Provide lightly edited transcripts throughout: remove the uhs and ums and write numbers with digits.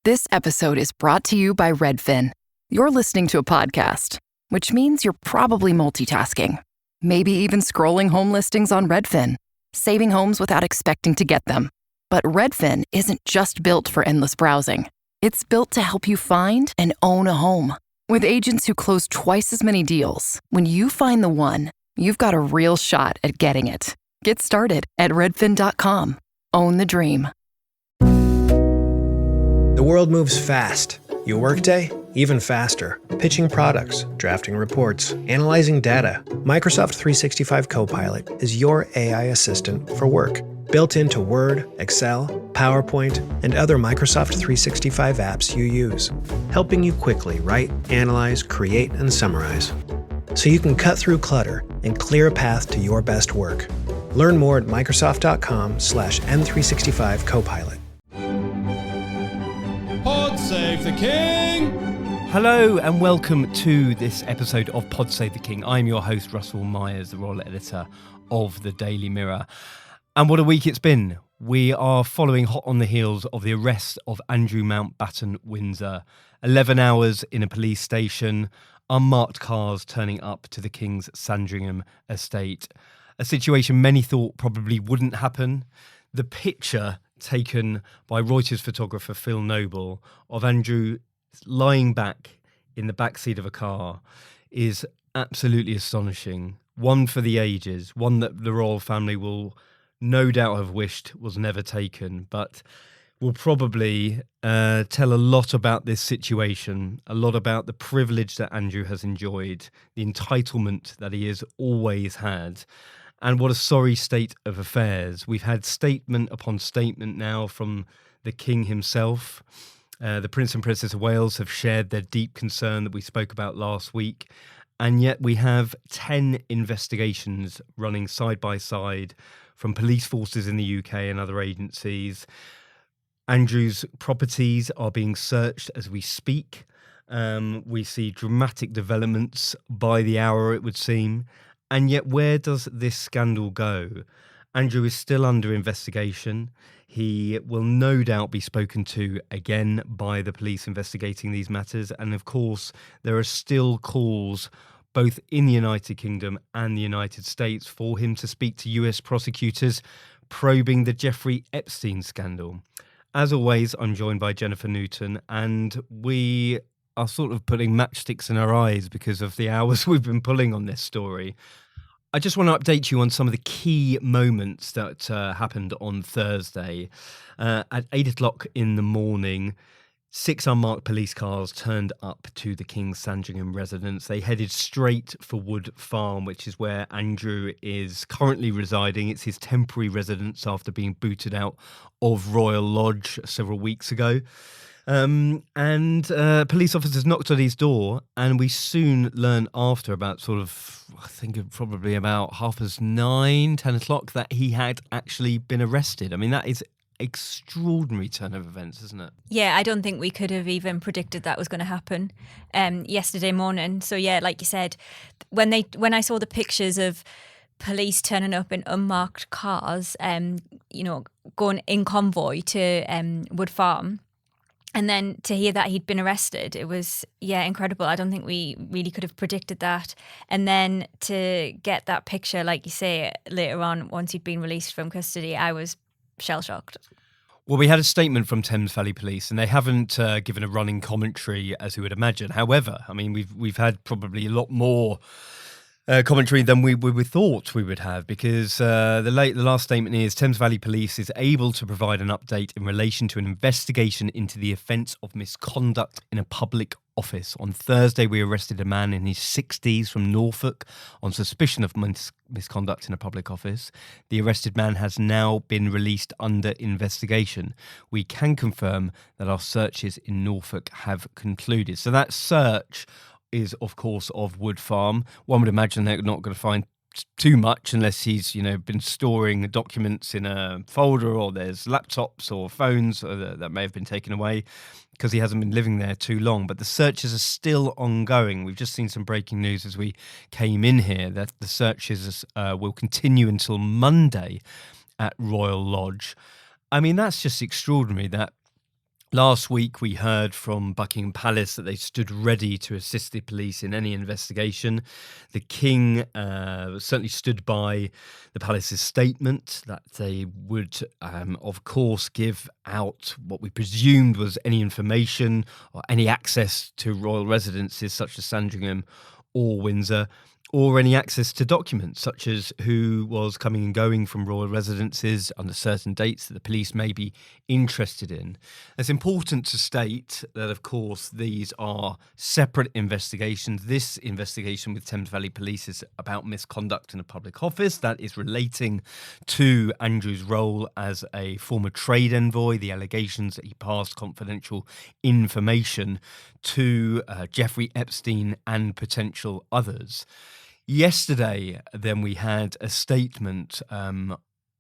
This episode is brought to you by Redfin. You're listening to a podcast, which means you're probably multitasking. Maybe even scrolling home listings on Redfin, saving homes without expecting to get them. But Redfin isn't just built for endless browsing. It's built to help you find and own a home. With agents who close twice as many deals, when you find the one, you've got a real shot at getting it. Get started at redfin.com. Own the dream. The world moves fast. Your workday, even faster. Pitching products, drafting reports, analyzing data. Microsoft 365 Copilot is your AI assistant for work. Built into Word, Excel, PowerPoint, and other Microsoft 365 apps you use. Helping you quickly write, analyze, create, and summarize. So you can cut through clutter and clear a path to your best work. Learn more at Microsoft.com/M365 Copilot. Pod Save the King! Hello and welcome to this episode of Pod Save the King. I'm your host, Russell Myers, the royal editor of the Daily Mirror. And what a week it's been. We are following hot on the heels of the arrest of Andrew Mountbatten-Windsor. 11 hours in a police station, unmarked cars turning up to the King's Sandringham estate. A situation many thought probably wouldn't happen. The picture taken by Reuters photographer Phil Noble of Andrew lying back in the backseat of a car is absolutely astonishing. One for the ages, one that the royal family will no doubt have wished was never taken, but will probably tell a lot about this situation, a lot about the privilege that Andrew has enjoyed, the entitlement that he has always had. And what a sorry state of affairs. We've had statement upon statement now from the King himself. The Prince and Princess of Wales have shared their deep concern that we spoke about last week. And yet we have 10 investigations running side by side from police forces in the UK and other agencies. Andrew's properties are being searched as we speak. We see dramatic developments by the hour, it would seem. And yet, where does this scandal go? Andrew is still under investigation. He will no doubt be spoken to again by the police investigating these matters. And of course, there are still calls both in the United Kingdom and the United States for him to speak to US prosecutors probing the Jeffrey Epstein scandal. As always, I'm joined by Jennifer Newton, and we are sort of putting matchsticks in our eyes because of the hours we've been pulling on this story. I just want to update you on some of the key moments that happened on Thursday. At 8 o'clock in the morning, 6 unmarked police cars turned up to the King's Sandringham residence. They headed straight for Wood Farm, which is where Andrew is currently residing. It's his temporary residence after being booted out of Royal Lodge several weeks ago. Police officers knocked on his door, and we soon learned after about I think probably about 9:30, 10 o'clock, that he had actually been arrested. I mean, that is extraordinary turn of events, isn't it? Yeah, I don't think we could have even predicted that was going to happen yesterday morning. So yeah, like you said, when I saw the pictures of police turning up in unmarked cars, going in convoy to Wood Farm, and then to hear that he'd been arrested, it was, incredible. I don't think we really could have predicted that. And then to get that picture, like you say, later on, once he'd been released from custody, I was shell-shocked. Well, we had a statement from Thames Valley Police, and they haven't given a running commentary, as we would imagine. However, I mean, we've had probably a lot more commentary than we thought we would have, because the last statement is Thames Valley Police is able to provide an update in relation to an investigation into the offence of misconduct in a public office. On Thursday, we arrested a man in his 60s from Norfolk on suspicion of misconduct in a public office. The arrested man has now been released under investigation. We can confirm that our searches in Norfolk have concluded. So that search is, of course, of Wood Farm. One would imagine they're not going to find too much unless he's, been storing documents in a folder, or there's laptops or phones that may have been taken away because he hasn't been living there too long. But the searches are still ongoing. We've just seen some breaking news as we came in here that the searches will continue until Monday at Royal Lodge. I mean, that's just extraordinary that Last week, we heard from Buckingham Palace that they stood ready to assist the police in any investigation. The King certainly stood by the Palace's statement that they would, of course, give out what we presumed was any information or any access to royal residences such as Sandringham or Windsor, or any access to documents such as who was coming and going from royal residences under certain dates that the police may be interested in. It's important to state that, of course, these are separate investigations. This investigation with Thames Valley Police is about misconduct in a public office. That is relating to Andrew's role as a former trade envoy, the allegations that he passed confidential information to Jeffrey Epstein and potential others. Yesterday, then, we had a statement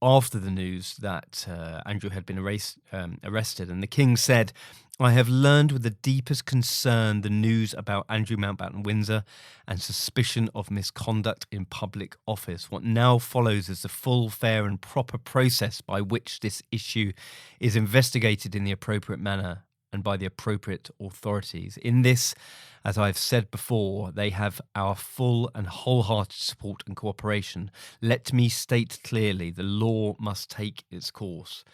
after the news that Andrew had been arrested, and the King said, "I have learned with the deepest concern the news about Andrew Mountbatten-Windsor and suspicion of misconduct in public office. What now follows is the full, fair and proper process by which this issue is investigated in the appropriate manner and by the appropriate authorities. In this, as I've said before, they have our full and wholehearted support and cooperation. Let me state clearly, the law must take its course.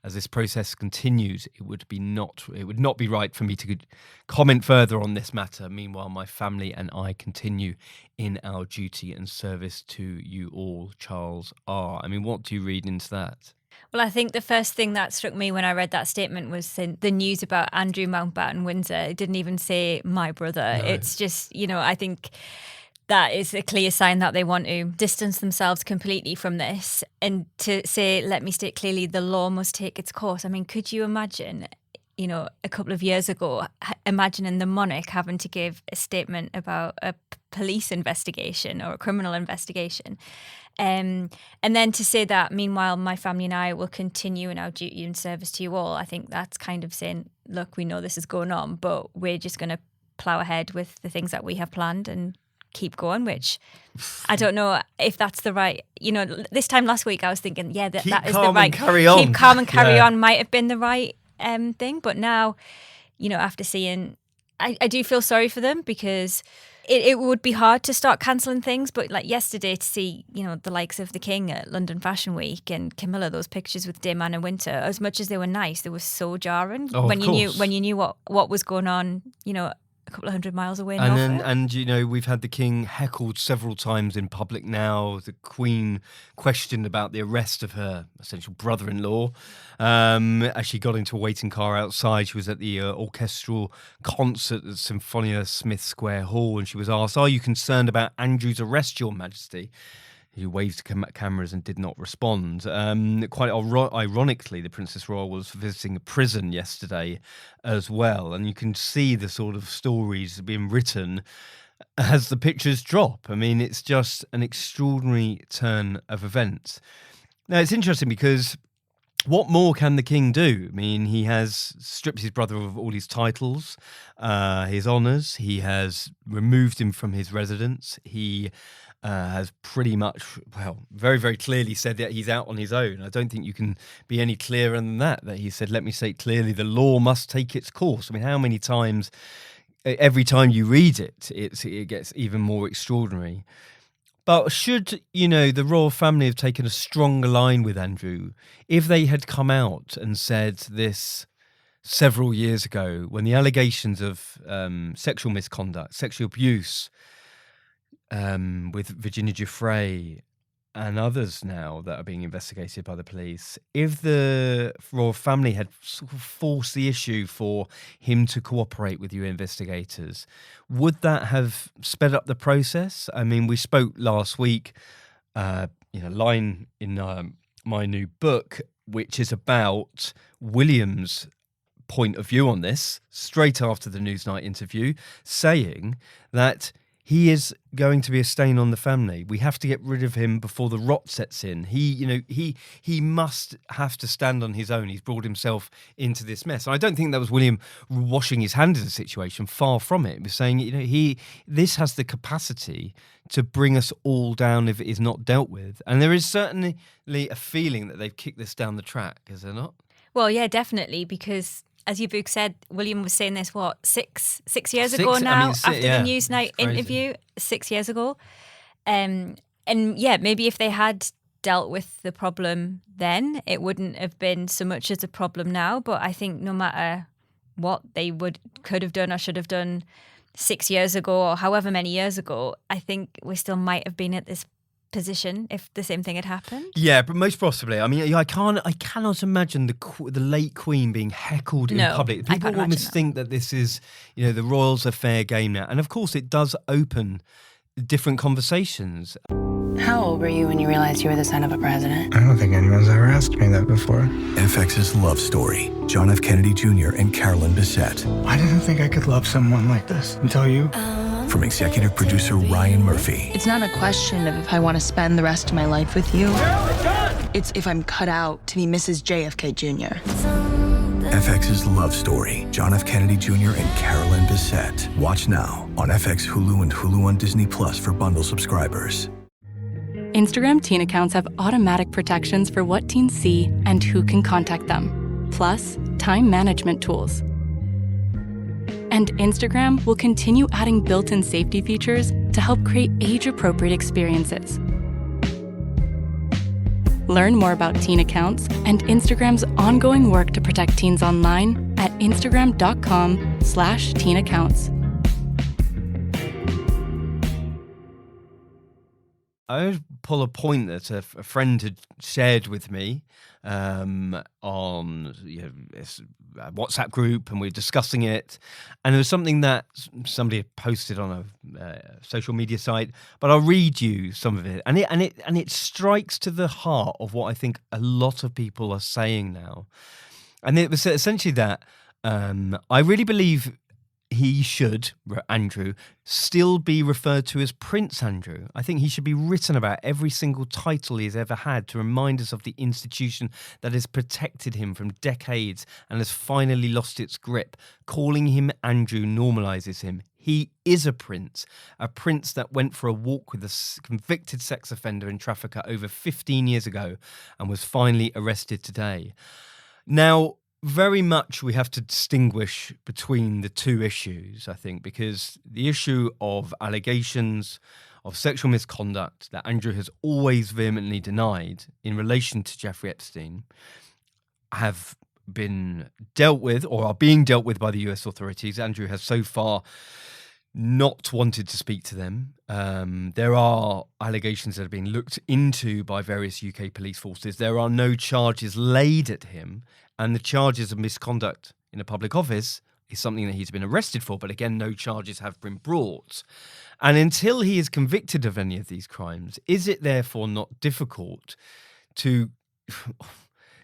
As this process continues, it would not be right for me to comment further on this matter. Meanwhile, my family and I continue in our duty and service to you all. Charles R." I mean, what do you read into that? Well, I think the first thing that struck me when I read that statement was the news about Andrew Mountbatten-Windsor. It didn't even say my brother. No. It's just, I think that is a clear sign that they want to distance themselves completely from this. And to say, let me state clearly, the law must take its course. I mean, could you imagine, a couple of years ago, imagining the monarch having to give a statement about a police investigation or a criminal investigation? And then to say that, meanwhile, my family and I will continue in our duty and service to you all, I think that's kind of saying, look, we know this is going on, but we're just going to plough ahead with the things that we have planned and keep going, which I don't know if that's the right, this time last week I was thinking, that is the right. Keep calm and carry on might have been the right thing. But now, after seeing, I do feel sorry for them because it would be hard to start cancelling things, but like yesterday to see, the likes of the King at London Fashion Week and Camilla, those pictures with Dame Anna Wintour, as much as they were nice, they were so jarring when you knew what was going on, a couple of 100 miles away. And we've had the King heckled several times in public now. The Queen questioned about the arrest of her essential brother-in-law. As she got into a waiting car outside, she was at the orchestral concert at Symphonia Smith Square Hall, and she was asked, "Are you concerned about Andrew's arrest, Your Majesty?" He waved to cameras and did not respond. Quite ironically, the Princess Royal was visiting a prison yesterday as well. And you can see the sort of stories being written as the pictures drop. I mean, it's just an extraordinary turn of events. Now, it's interesting because what more can the King do? I mean, he has stripped his brother of all his titles, his honours. He has removed him from his residence. He has pretty much, very, very clearly said that he's out on his own. I don't think you can be any clearer than that he said, let me say clearly, the law must take its course. I mean, how many times, every time you read it, it gets even more extraordinary. But should, the royal family have taken a stronger line with Andrew if they had come out and said this several years ago when the allegations of sexual misconduct, sexual abuse, with Virginia Giuffre and others now that are being investigated by the police, if the royal family had sort of forced the issue for him to cooperate with you investigators, would that have sped up the process? I mean, we spoke last week, line in my new book, which is about William's point of view on this, straight after the Newsnight interview, saying that he is going to be a stain on the family. We have to get rid of him before the rot sets in. He must have to stand on his own. He's brought himself into this mess. And I don't think that was William washing his hands of the situation. Far from it. He was saying, this has the capacity to bring us all down if it is not dealt with. And there is certainly a feeling that they've kicked this down the track, is there not? Well, yeah, definitely, because as your book said, William was saying this, what, six years ago now, after the Newsnight interview, 6 years ago. And yeah, maybe if they had dealt with the problem then, it wouldn't have been so much as a problem now. But I think no matter what they could have done or should have done 6 years ago or however many years ago, I think we still might have been at this position if the same thing had happened. Yeah, but most possibly. I mean, I cannot imagine the late Queen being heckled in public. People almost think that this is, the royals are fair game now. And of course it does open different conversations. How old were you when you realized you were the son of a president? I don't think anyone's ever asked me that before. FX's Love Story. John F. Kennedy Jr. and Carolyn Bessette. I didn't think I could love someone like this until you. From executive producer Ryan Murphy. It's not a question of if I want to spend the rest of my life with you. It's if I'm cut out to be Mrs. JFK Jr. FX's Love Story. John F. Kennedy Jr. and Carolyn Bessette. Watch now on FX, Hulu, and Hulu on Disney Plus for bundle subscribers. Instagram teen accounts have automatic protections for what teens see and who can contact them, plus time management tools. And Instagram will continue adding built-in safety features to help create age-appropriate experiences. Learn more about teen accounts and Instagram's ongoing work to protect teens online at instagram.com/teen accounts. I would pull a point that a friend had shared with me on a WhatsApp group, and we were discussing it. And it was something that somebody had posted on a social media site. But I'll read you some of it, and it strikes to the heart of what I think a lot of people are saying now. And it was essentially that I really believe he should, Andrew, still be referred to as Prince Andrew. I think he should be written about every single title he's ever had to remind us of the institution that has protected him from decades and has finally lost its grip. Calling him Andrew normalises him. He is a prince that went for a walk with a convicted sex offender and trafficker over 15 years ago and was finally arrested today. Now, very much we have to distinguish between the two issues, I think, because the issue of allegations of sexual misconduct that Andrew has always vehemently denied in relation to Jeffrey Epstein have been dealt with or are being dealt with by the US authorities. Andrew has so far not wanted to speak to them. There are allegations that have been looked into by various UK police forces. There are no charges laid at him. And the charges of misconduct in a public office is something that he's been arrested for. But again, no charges have been brought. And until he is convicted of any of these crimes, is it therefore not difficult to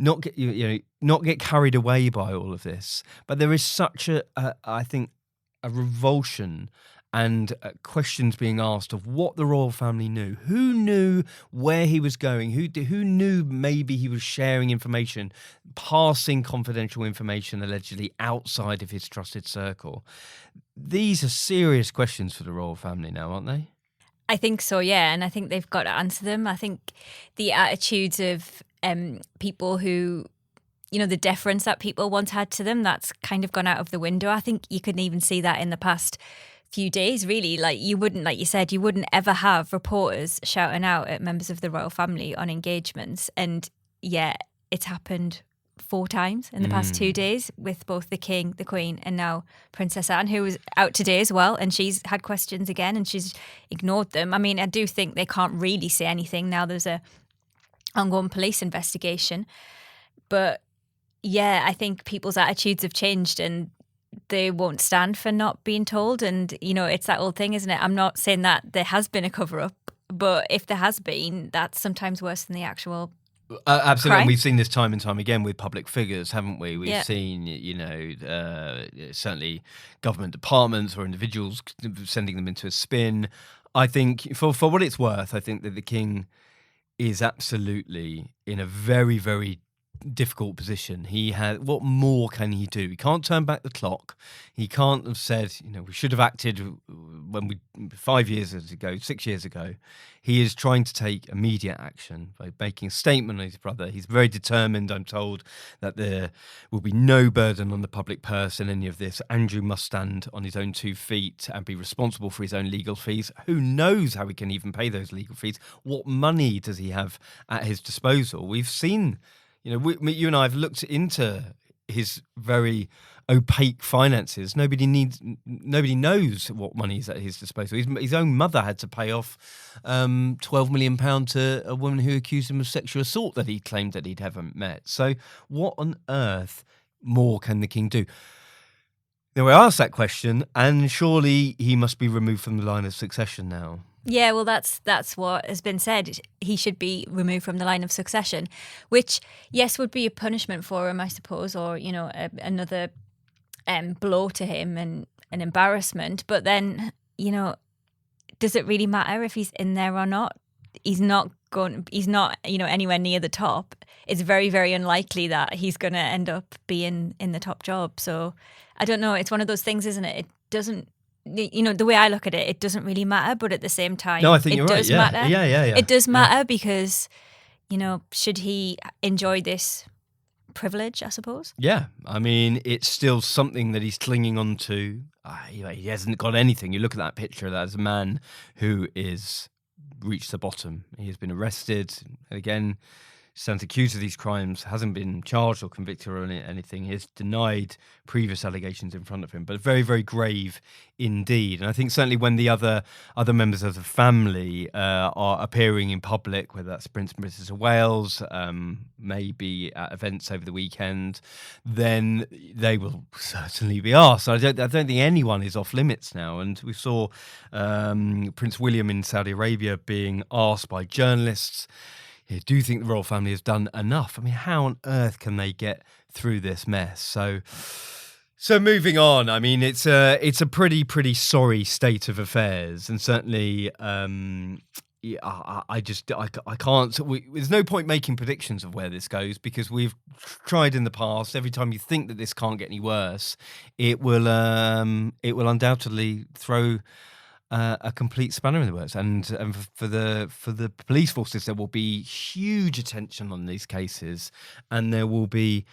not get carried away by all of this? But there is such I think, a revulsion and questions being asked of what the royal family knew. Who knew where he was going? Who knew maybe he was sharing information, passing confidential information allegedly outside of his trusted circle? These are serious questions for the royal family now, aren't they? I think so, yeah, and I think they've got to answer them. I think the attitudes of people who, the deference that people once had to them, that's kind of gone out of the window. I think you could even see that in the past few days, really. Like you wouldn't ever have reporters shouting out at members of the royal family on engagements. And yeah, it's happened 4 times in the past 2 days with both the King, the Queen, and now Princess Anne, who was out today as well. And she's had questions again and she's ignored them. I mean, I do think they can't really say anything now. There's a ongoing police investigation. But yeah, I think people's attitudes have changed and they won't stand for not being told. And, it's that old thing, isn't it? I'm not saying that there has been a cover-up, but if there has been, that's sometimes worse than the actual absolutely. crime. And we've seen this time and time again with public figures, haven't we? We've Yeah. seen, certainly government departments or individuals sending them into a spin. I think, for what it's worth, I think that the King is absolutely in a very, very difficult position. What more can he do? He can't turn back the clock. He can't have said, we should have acted when 6 years ago. He is trying to take immediate action by making a statement on his brother. He's very determined, I'm told, that there will be no burden on the public purse in any of this. Andrew must stand on his own 2 feet and be responsible for his own legal fees. Who knows how he can even pay those legal fees? What money does he have at his disposal? We've seen, you and I have looked into his very opaque finances. Nobody knows what money's at his disposal. His own mother had to pay off £12 million to a woman who accused him of sexual assault that he claimed that he'd haven't met. So what on earth more can the king do? Now, I asked that question, and surely he must be removed from the line of succession now. Yeah, well, that's what has been said. He should be removed from the line of succession, which, yes, would be a punishment for him, I suppose, or, another blow to him and an embarrassment. But then, does it really matter if he's in there or not? He's not, anywhere near the top. It's very, very unlikely that he's going to end up being in the top job. So I don't know. It's one of those things, isn't it? It doesn't. The way I look at it, it doesn't really matter, but at the same time, no, I think you're right. Does matter. Yeah. It does matter because, should he enjoy this privilege, I suppose? Yeah, I mean, it's still something that he's clinging on to. He hasn't got anything. You look at that picture, that is a man who is reached the bottom. He has been arrested. Again, stands accused of these crimes, hasn't been charged or convicted or anything. He has denied previous allegations in front of him, but very, very grave indeed. And I think certainly when the other members of the family are appearing in public, whether that's Prince and Princess of Wales, maybe at events over the weekend, then they will certainly be asked. I don't think anyone is off limits now. And we saw Prince William in Saudi Arabia being asked by journalists, do you think the royal family has done enough? I mean, how on earth can they get through this mess? So moving on. I mean, it's a pretty sorry state of affairs, and certainly, I can't. There's no point making predictions of where this goes because we've tried in the past. Every time you think that this can't get any worse, it will undoubtedly throw a complete spanner in the works, and for the police forces, there will be huge attention on these cases, and there will be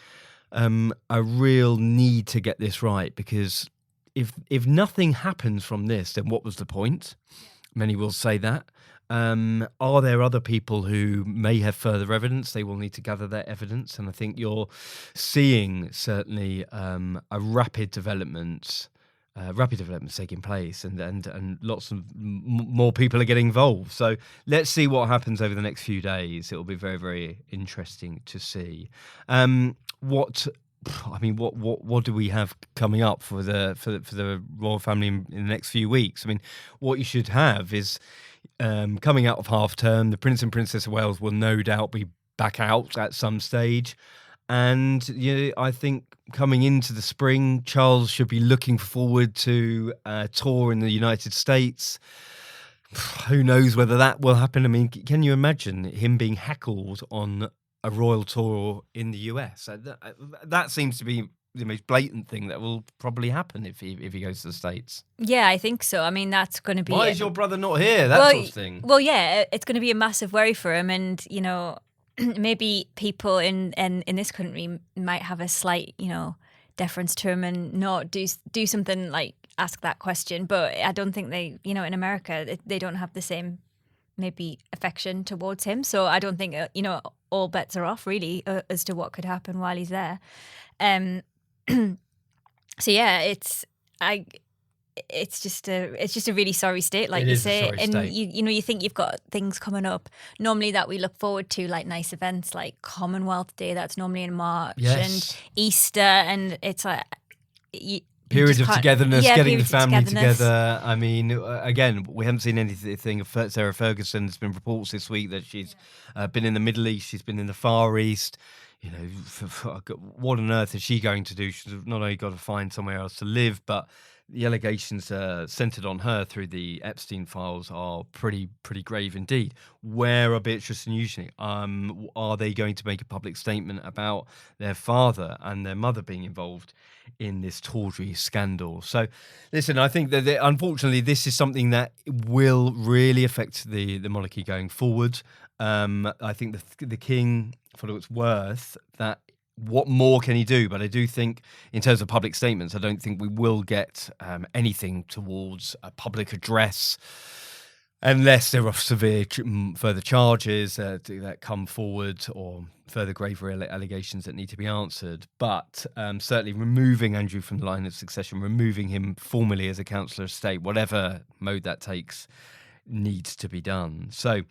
a real need to get this right, because if nothing happens from this, then what was the point? Many will say that. Are there other people who may have further evidence? They will need to gather their evidence, and I think you're seeing certainly a rapid development taking place, and lots of more people are getting involved. So let's see what happens over the next few days. It will be very, very interesting to see. What do we have coming up for the royal family in the next few weeks? I mean, what you should have is coming out of half term, the Prince and Princess of Wales will no doubt be back out at some stage. And I think coming into the spring, Charles should be looking forward to a tour in the United States. Who knows whether that will happen? I mean, can you imagine him being heckled on a royal tour in the US? That seems to be the most blatant thing that will probably happen if he goes to the States. Yeah, I think so. I mean, that's going to be... Why is your brother not here? That sort of thing. Well, yeah, it's going to be a massive worry for him, and, maybe people in this country might have a slight, deference to him and not do something like ask that question. But I don't think they, in America, they don't have the same maybe affection towards him. So I don't think, all bets are off really as to what could happen while he's there. So yeah, it's just a really sorry state, like you say, and you think you've got things coming up normally that we look forward to, like nice events like Commonwealth Day, that's normally in March, and Easter, and it's like period of togetherness, getting the family together. I mean, again, we haven't seen anything of Sarah Ferguson. There's been reports this week that she's been in the Middle East, she's been in the Far East. what on earth is she going to do? She's not only got to find somewhere else to live, but the allegations centered on her through the Epstein files are pretty grave indeed. Where are Beatrice and Eugenie? Are they going to make a public statement about their father and their mother being involved in this tawdry scandal? So, listen, I think that unfortunately this is something that will really affect the monarchy going forward. I think the king, for what it's worth, that what more can he do? But I do think, in terms of public statements, I don't think we will get anything towards a public address unless there are severe further charges that come forward or further graver allegations that need to be answered. But certainly removing Andrew from the line of succession, removing him formally as a councillor of state, whatever mode that takes, needs to be done. So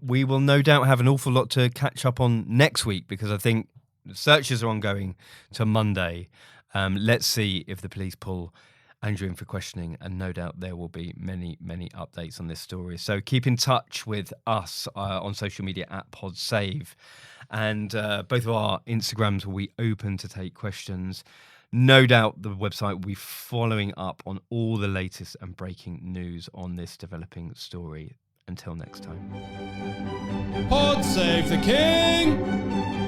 we will no doubt have an awful lot to catch up on next week, because I think the searches are ongoing till Monday. Let's see if the police pull Andrew in for questioning, and no doubt there will be many updates on this story. So keep in touch with us on social media at PodSave, and both of our Instagrams will be open to take questions. No doubt the website will be following up on all the latest and breaking news on this developing story. Until next time. Pod save the king!